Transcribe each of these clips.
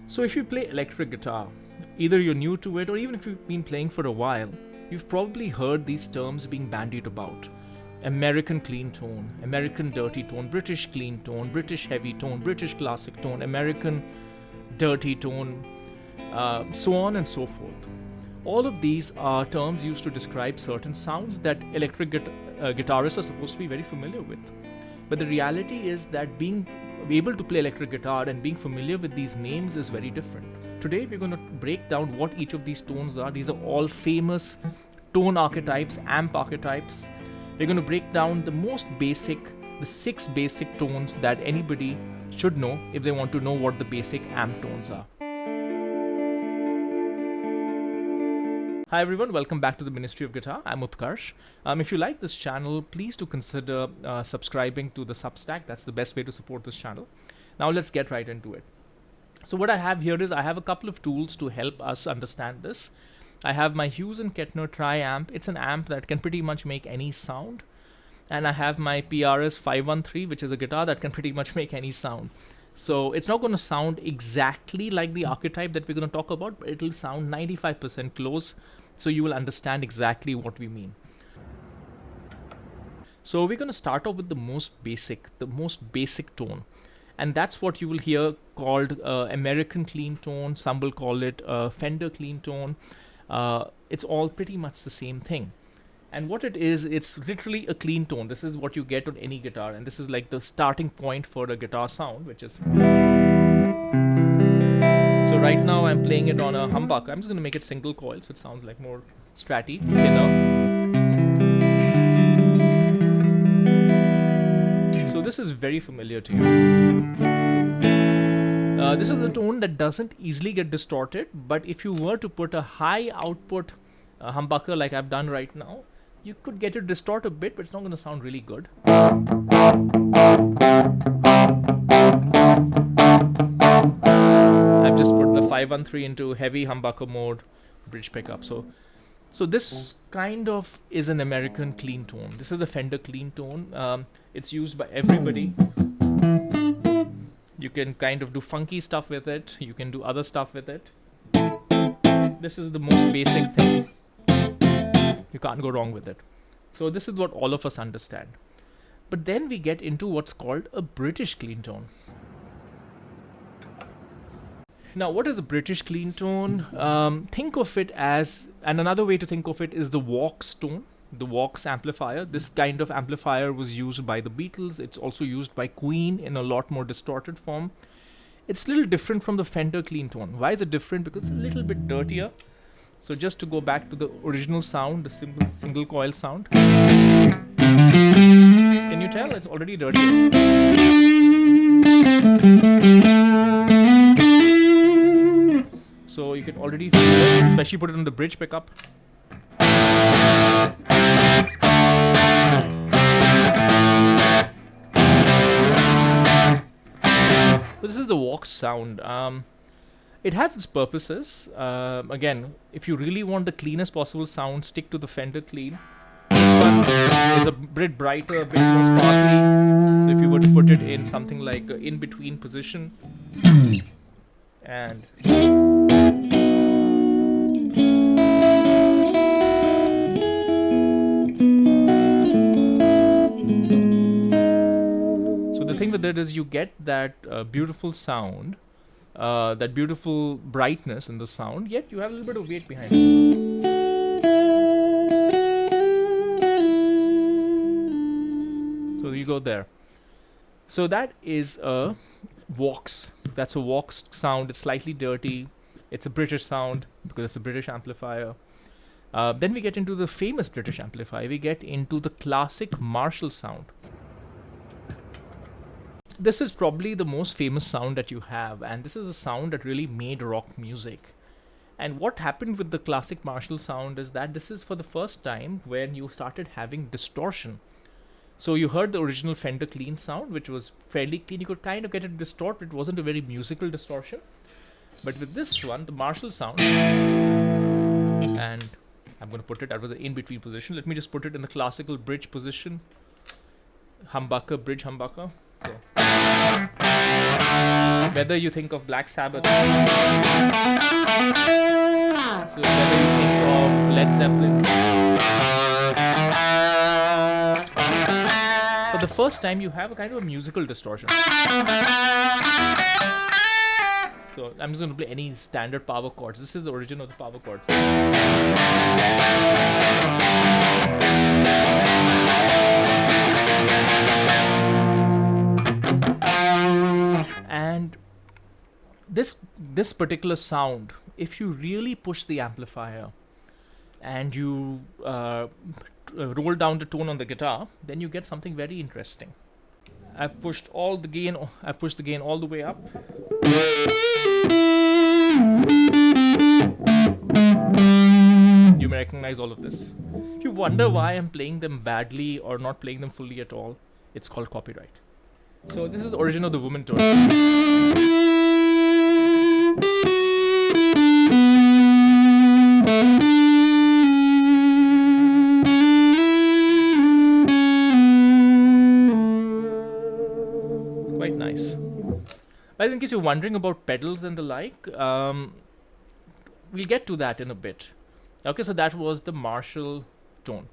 So if you play electric guitar, either you're new to it or even if you've been playing for a while, you've probably heard these terms being bandied about. American clean tone, American dirty tone, British clean tone, British heavy tone, British classic tone, American dirty tone, so on and so forth. All of these are terms used to describe certain sounds that electric guitarists are supposed to be very familiar with. But the reality is that being able to play electric guitar and being familiar with these names is very different. Today we're going to break down what each of these tones are. These are all famous tone archetypes, amp archetypes. We're going to break down the 6 basic tones that anybody should know if they want to know what the basic amp tones are. Hi everyone, welcome back to the Ministry of Guitar. I'm Utkarsh. If you like this channel, please do consider subscribing to the Substack. That's the best way to support this channel. Now let's get right into it. So what I have here is I have a couple of tools to help us understand this. I have my Hughes & Kettner Tri-Amp. It's an amp that can pretty much make any sound. And I have my PRS 513, which is a guitar that can pretty much make any sound. So it's not going to sound exactly like the archetype that we're going to talk about, but it'll sound 95% close. So you will understand exactly what we mean. So we're going to start off with the most basic tone. And that's what you will hear called American clean tone. Some will call it Fender clean tone. It's all pretty much the same thing. And what it is, it's literally a clean tone. This is what you get on any guitar. And this is like the starting point for a guitar sound, which is... So right now I'm playing it on a humbucker. I'm just going to make it single coil so it sounds like more stratty, thinner. So this is very familiar to you. This is a tone that doesn't easily get distorted, but if you were to put a high output humbucker like I've done right now, you could get it distort a bit, but it's not going to sound really good. I've just put the 513 into heavy humbucker mode, bridge pickup. So this kind of is an American clean tone. This is the Fender clean tone. It's used by everybody. You can kind of do funky stuff with it. You can do other stuff with it. This is the most basic thing. You can't go wrong with it. So this is what all of us understand. But then we get into what's called a British clean tone. Now, what is a British clean tone? Think of it as, and another way to think of it is the VOX tone, the VOX amplifier. This kind of amplifier was used by the Beatles. It's also used by Queen in a lot more distorted form. It's a little different from the Fender clean tone. Why is it different? Because it's a little bit dirtier. So just to go back to the original sound, the single coil sound. Can you tell? It's already dirty. So you can already feel it, especially put it on the bridge pickup. So this is the VOX sound. It has its purposes. Again, if you really want the cleanest possible sound, stick to the Fender clean. This one is a bit brighter, a bit more sparkly. So if you were to put it in something like an in-between position, and so the thing with it is you get that beautiful sound. That beautiful brightness in the sound, yet you have a little bit of weight behind it. So you go there. So that is a VOX. That's a VOX sound. It's slightly dirty. It's a British sound because it's a British amplifier. Then we get into the famous British amplifier. We get into the classic Marshall sound. This is probably the most famous sound that you have, and this is a sound that really made rock music. And what happened with the classic Marshall sound is that this is for the first time when you started having distortion. So you heard the original Fender clean sound, which was fairly clean. You could kind of get it distort, but it wasn't a very musical distortion. But with this one, the Marshall sound, and I'm going to put it, that was an in-between position. Let me just put it in the classical bridge position. Humbucker, bridge humbucker. So Whether you think of Black Sabbath, so whether you think of Led Zeppelin, for the first time you have a kind of a musical distortion. So I'm just going to play any standard power chords. This is the origin of the power chords. And this particular sound, if you really push the amplifier and you roll down the tone on the guitar, then you get something very interesting. I've pushed the gain all the way up. You may recognize all of this. If you wonder why I'm playing them badly or not playing them fully at all, it's called copyright. So this is the origin of the woman tone. Quite nice. But in case you're wondering about pedals and the like, we'll get to that in a bit. Okay, so that was the Marshall tone.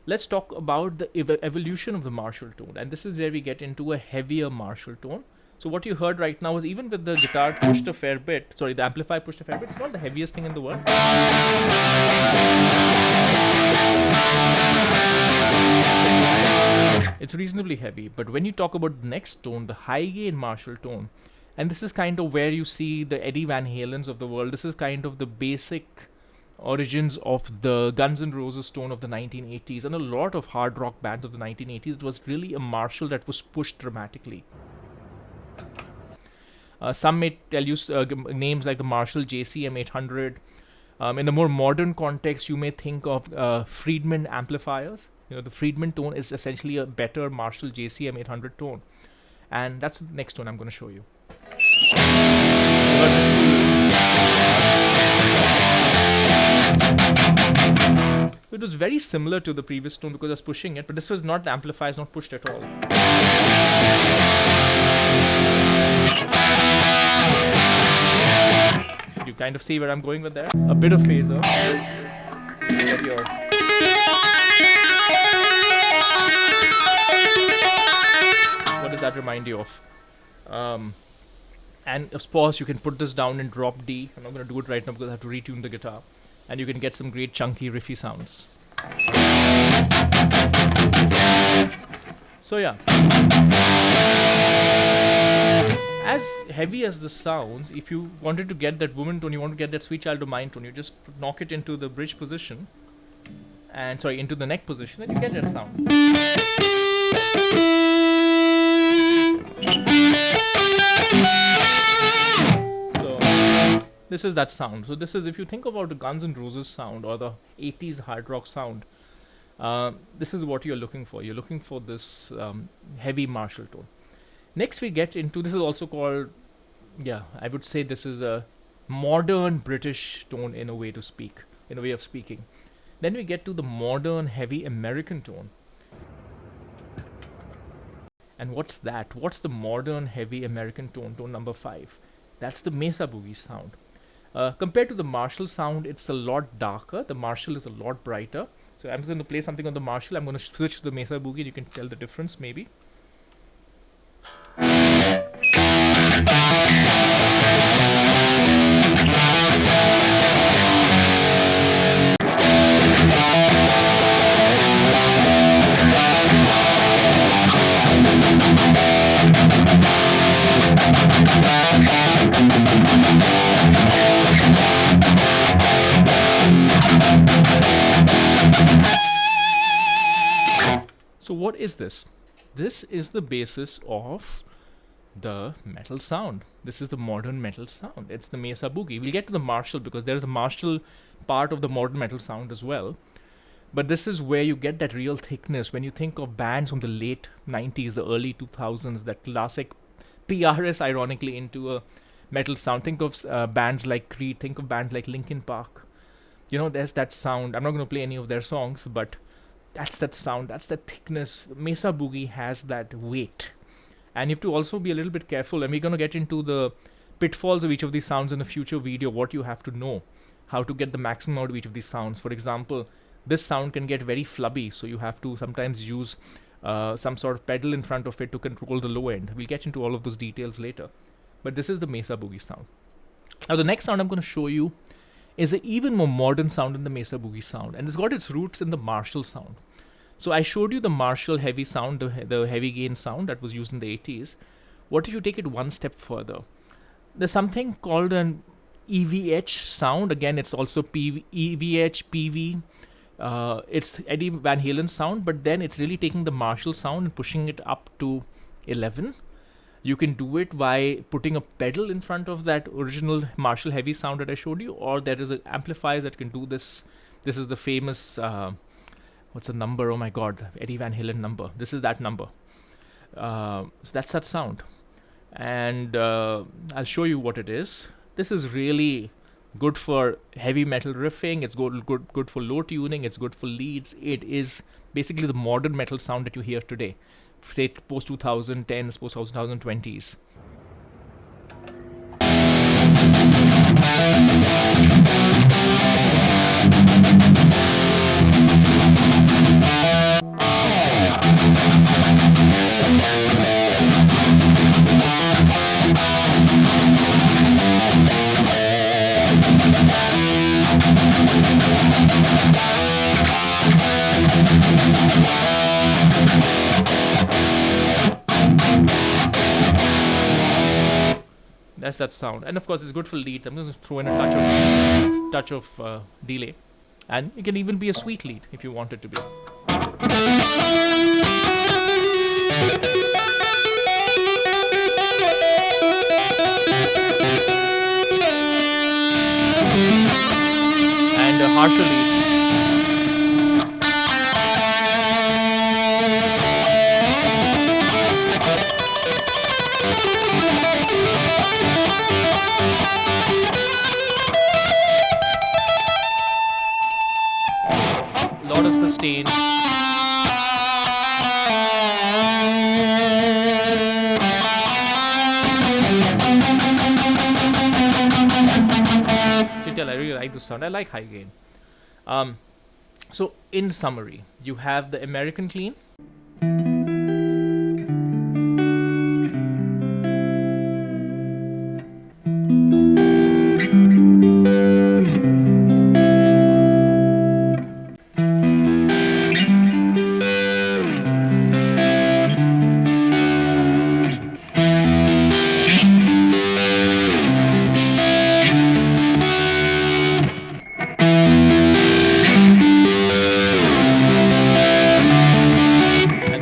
Let's talk about the evolution of the Marshall tone, and this is where we get into a heavier Marshall tone. So what you heard right now is, even with the guitar pushed a fair bit, the amplifier pushed a fair bit, it's not the heaviest thing in the world. It's reasonably heavy, but when you talk about the next tone, the high gain Marshall tone, and this is kind of where you see the Eddie Van Halens of the world. This is kind of the basic origins of the Guns N' Roses tone of the 1980s and a lot of hard rock bands of the 1980s. It was really a Marshall that was pushed dramatically. Some may tell you names like the Marshall JCM 800. In a more modern context, you may think of Friedman amplifiers. The Friedman tone is essentially a better Marshall JCM 800 tone. And that's the next tone I'm going to show you. It was very similar to the previous tone because I was pushing it, but this was not, the amplifier is not pushed at all. You kind of see where I'm going with that? A bit of phaser. What does that remind you of? And of course, you can put this down in drop D. I'm not going to do it right now because I have to retune the guitar. And you can get some great chunky riffy sounds. So yeah. As heavy as this sounds, if you wanted to get that woman tone, you want to get that Sweet Child O' Mine tone, you just knock it into the bridge position. And into the neck position, and you get that sound. This is that sound. So this is, if you think about the Guns N' Roses sound or the 80s hard rock sound, this is what you're looking for. You're looking for this heavy Marshall tone. Next we get into, this is also called, I would say this is a modern British tone in a way of speaking. Then we get to the modern heavy American tone. And what's that? What's the modern heavy American tone? Tone number 5. That's the Mesa Boogie sound. Compared to the Marshall sound, it's a lot darker. The Marshall is a lot brighter. So I'm going to play something on the Marshall. I'm going to switch to the Mesa Boogie. You can tell the difference maybe. So what is this? This is the basis of the metal sound. This is the modern metal sound. It's the Mesa Boogie. We'll get to the Marshall because there is a Marshall part of the modern metal sound as well. But this is where you get that real thickness. When you think of bands from the late 90s, the early 2000s, that classic PRS ironically into a metal sound. Think of bands like Creed. Think of bands like Linkin Park. There's that sound. I'm not going to play any of their songs, but that's that sound. That's that thickness. Mesa Boogie has that weight. And you have to also be a little bit careful, and we're going to get into the pitfalls of each of these sounds in a future video, what you have to know, how to get the maximum out of each of these sounds. For example, this sound can get very flubby, so you have to sometimes use some sort of pedal in front of it to control the low end. We'll get into all of those details later. But this is the Mesa Boogie sound. Now the next sound I'm going to show you is an even more modern sound than the Mesa Boogie sound, and it's got its roots in the Marshall sound. So I showed you the Marshall heavy sound, the heavy gain sound that was used in the 80s. What if you take it one step further? There's something called an EVH sound. Again, it's also EVH, Peavy. It's Eddie Van Halen sound, but then it's really taking the Marshall sound and pushing it up to 11. You can do it by putting a pedal in front of that original Marshall heavy sound that I showed you, or there is an amplifier that can do this. This is the famous, what's the number? Oh my god, Eddie Van Halen number. This is that number. So that's that sound. And I'll show you what it is. This is really good for heavy metal riffing. It's good for low tuning. It's good for leads. It is basically the modern metal sound that you hear today, say post 2010s, post 2020s. That's that sound, and of course it's good for leads. I'm going to throw in a touch of delay, and it can even be a sweet lead if you want it to be. And a harsher lead. Lot of sustain. I really like this sound. I like high gain. So in summary, you have the American clean.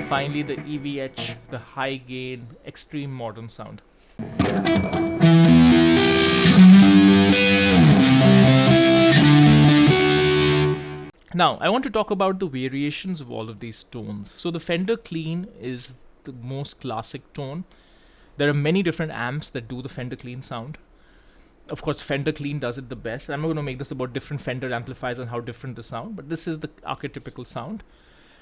Finally, the EVH, the high gain, extreme modern sound. Now, I want to talk about the variations of all of these tones. So the Fender Clean is the most classic tone. There are many different amps that do the Fender Clean sound. Of course, Fender Clean does it the best. I'm not going to make this about different Fender amplifiers and how different the sound, but this is the archetypical sound.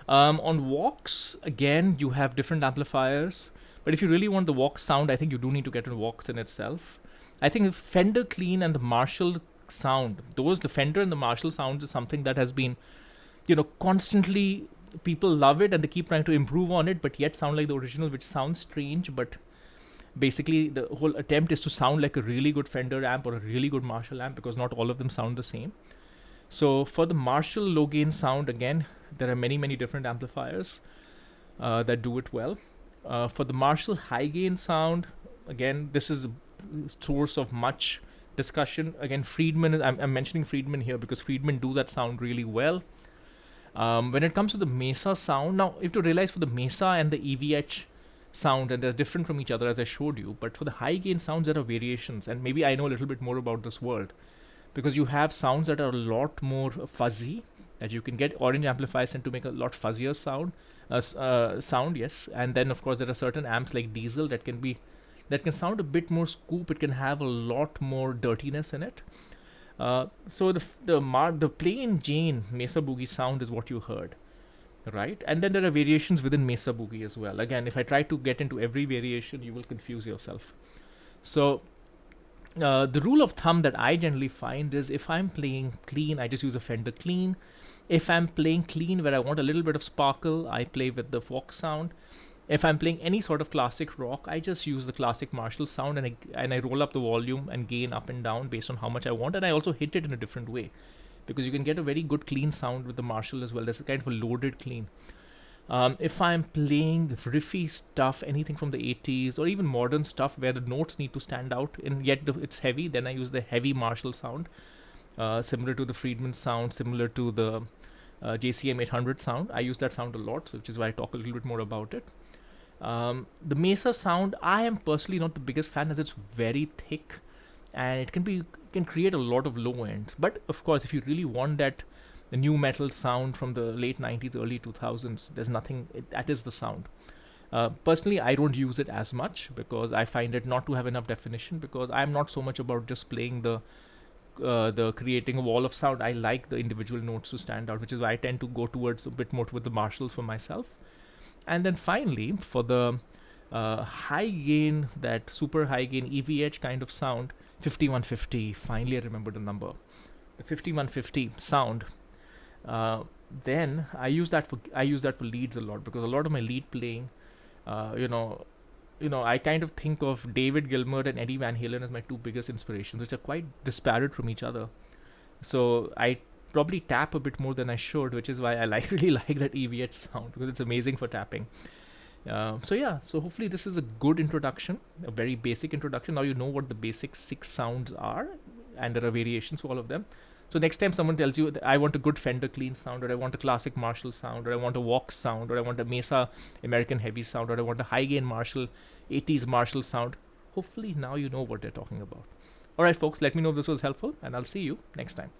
On VOX, again, you have different amplifiers. But if you really want the VOX sound, I think you do need to get a VOX in itself. I think the Fender Clean and the Marshall sound, the Fender and the Marshall sound is something that has been, constantly, people love it and they keep trying to improve on it, but yet sound like the original, which sounds strange. But basically, the whole attempt is to sound like a really good Fender amp or a really good Marshall amp, because not all of them sound the same. So for the Marshall low gain sound, again, there are many, many different amplifiers that do it well. For the Marshall high gain sound, again, this is a source of much discussion. Again, Friedman, I'm mentioning Friedman here because Friedman do that sound really well. When it comes to the Mesa sound, now you have to realize for the Mesa and the EVH sound, and they're different from each other as I showed you, but for the high gain sounds there are variations, and maybe I know a little bit more about this world, because you have sounds that are a lot more fuzzy, that you can get orange amplifiers and to make a lot fuzzier sound, yes. And then of course there are certain amps like Diesel that can sound a bit more scoop. It can have a lot more dirtiness in it. So the plain Jane Mesa Boogie sound is what you heard. right? And then there are variations within Mesa Boogie as well. Again, if I try to get into every variation, you will confuse yourself. So the rule of thumb that I generally find is if I'm playing clean, I just use a Fender clean. If I'm playing clean where I want a little bit of sparkle, I play with the VOX sound. If I'm playing any sort of classic rock, I just use the classic Marshall sound, and I roll up the volume and gain up and down based on how much I want, and I also hit it in a different way, because you can get a very good clean sound with the Marshall as well. There's a kind of a loaded clean. If I'm playing riffy stuff, anything from the 80s or even modern stuff where the notes need to stand out and yet it's heavy, then I use the heavy Marshall sound, similar to the Friedman sound, similar to the JCM 800 sound. I use that sound a lot, which is why I talk a little bit more about it. The Mesa sound, I am personally not the biggest fan, as it's very thick and it can create a lot of low end. But of course, if you really want the new metal sound from the late 90s, early 2000s, there's nothing, that is the sound. Personally, I don't use it as much because I find it not to have enough definition, because I'm not so much about just playing the creating a wall of sound. I like the individual notes to stand out, which is why I tend to go towards a bit more with the Marshalls for myself. And then finally, for the high gain, that super high gain EVH kind of sound, 5150, finally I remember the number, the 5150 sound. Then I use that for leads a lot, because a lot of my lead playing, I kind of think of David Gilmour and Eddie Van Halen as my two biggest inspirations, which are quite disparate from each other. So I probably tap a bit more than I should, which is why I really like that EVH sound, because it's amazing for tapping. So hopefully this is a good introduction, a very basic introduction. Now you know what the basic 6 sounds are, and there are variations for all of them. So next time someone tells you that I want a good Fender clean sound, or I want a classic Marshall sound, or I want a VOX sound, or I want a Mesa American heavy sound, or I want a high gain Marshall 80s Marshall sound, hopefully now you know what they're talking about. Alright folks, let me know if this was helpful, and I'll see you next time.